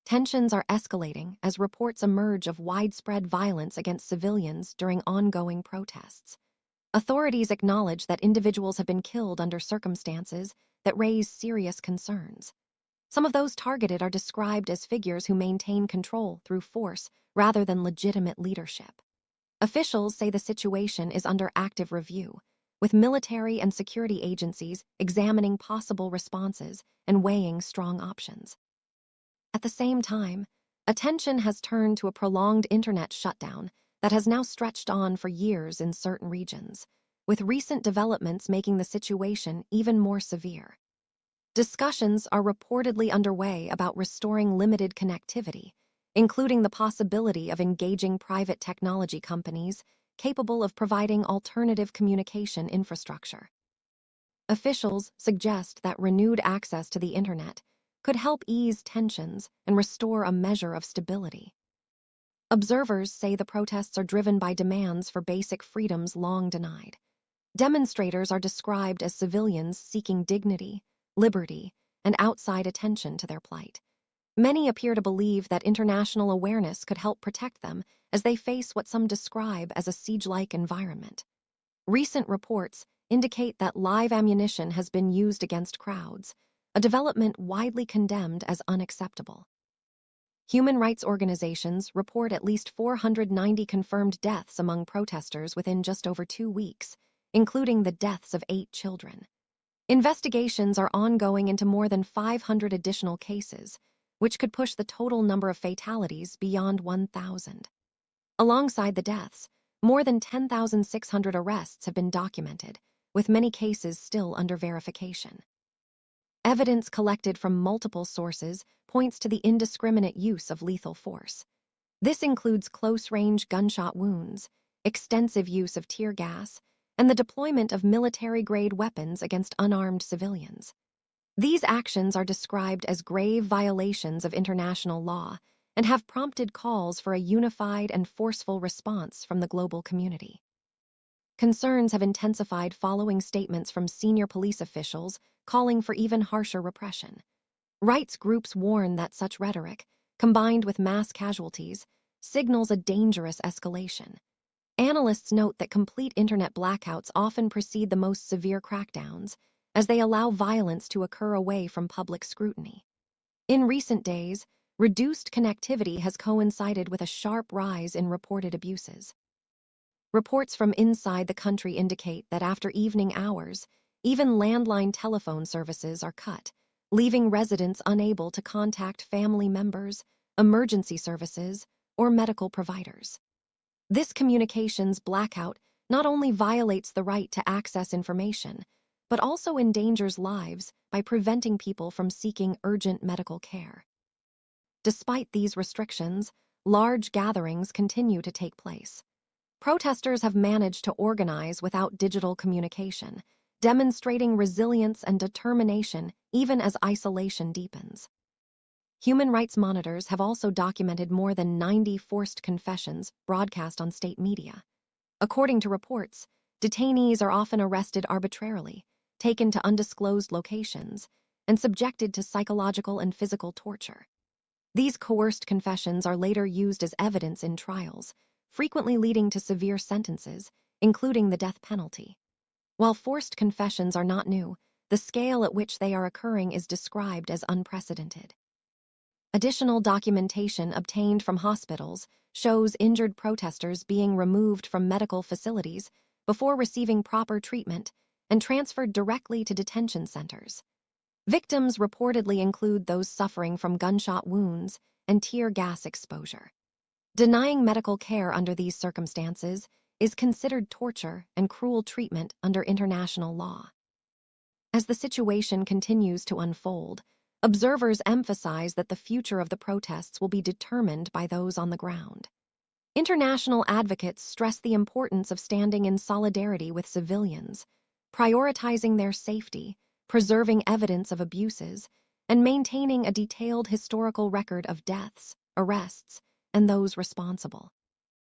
Tensions are escalating as reports emerge of widespread violence against civilians during ongoing protests. Authorities acknowledge that individuals have been killed under circumstances that raise serious concerns. Some of those targeted are described as figures who maintain control through force rather than legitimate leadership. Officials say the situation is under active review, with military and security agencies examining possible responses and weighing strong options. At the same time, attention has turned to a prolonged internet shutdown that has now stretched on for years in certain regions, with recent developments making the situation even more severe. Discussions are reportedly underway about restoring limited connectivity, including the possibility of engaging private technology companies capable of providing alternative communication infrastructure. Officials suggest that renewed access to the internet could help ease tensions and restore a measure of stability. Observers say the protests are driven by demands for basic freedoms long denied. Demonstrators are described as civilians seeking dignity, liberty, and outside attention to their plight. Many appear to believe that international awareness could help protect them as they face what some describe as a siege-like environment. Recent reports indicate that live ammunition has been used against crowds, a development widely condemned as unacceptable. Human rights organizations report at least 490 confirmed deaths among protesters within just over 2 weeks, including the deaths of 8 children. Investigations are ongoing into more than 500 additional cases, which could push the total number of fatalities beyond 1,000. Alongside the deaths, more than 10,600 arrests have been documented, with many cases still under verification. Evidence collected from multiple sources points to the indiscriminate use of lethal force. This includes close-range gunshot wounds, extensive use of tear gas, and the deployment of military-grade weapons against unarmed civilians. These actions are described as grave violations of international law and have prompted calls for a unified and forceful response from the global community. Concerns have intensified following statements from senior police officials calling for even harsher repression. Rights groups warn that such rhetoric, combined with mass casualties, signals a dangerous escalation. Analysts note that complete internet blackouts often precede the most severe crackdowns, as they allow violence to occur away from public scrutiny. In recent days, reduced connectivity has coincided with a sharp rise in reported abuses. Reports from inside the country indicate that after evening hours, even landline telephone services are cut, leaving residents unable to contact family members, emergency services, or medical providers. This communications blackout not only violates the right to access information, but also endangers lives by preventing people from seeking urgent medical care. Despite these restrictions, large gatherings continue to take place. Protesters have managed to organize without digital communication, demonstrating resilience and determination even as isolation deepens. Human rights monitors have also documented more than 90 forced confessions broadcast on state media. According to reports, detainees are often arrested arbitrarily, taken to undisclosed locations, and subjected to psychological and physical torture. These coerced confessions are later used as evidence in trials, frequently leading to severe sentences, including the death penalty. While forced confessions are not new, the scale at which they are occurring is described as unprecedented. Additional documentation obtained from hospitals shows injured protesters being removed from medical facilities before receiving proper treatment and transferred directly to detention centers. Victims reportedly include those suffering from gunshot wounds and tear gas exposure. Denying medical care under these circumstances is considered torture and cruel treatment under international law. As the situation continues to unfold, observers emphasize that the future of the protests will be determined by those on the ground. International advocates stress the importance of standing in solidarity with civilians, prioritizing their safety, preserving evidence of abuses, and maintaining a detailed historical record of deaths, arrests, and those responsible.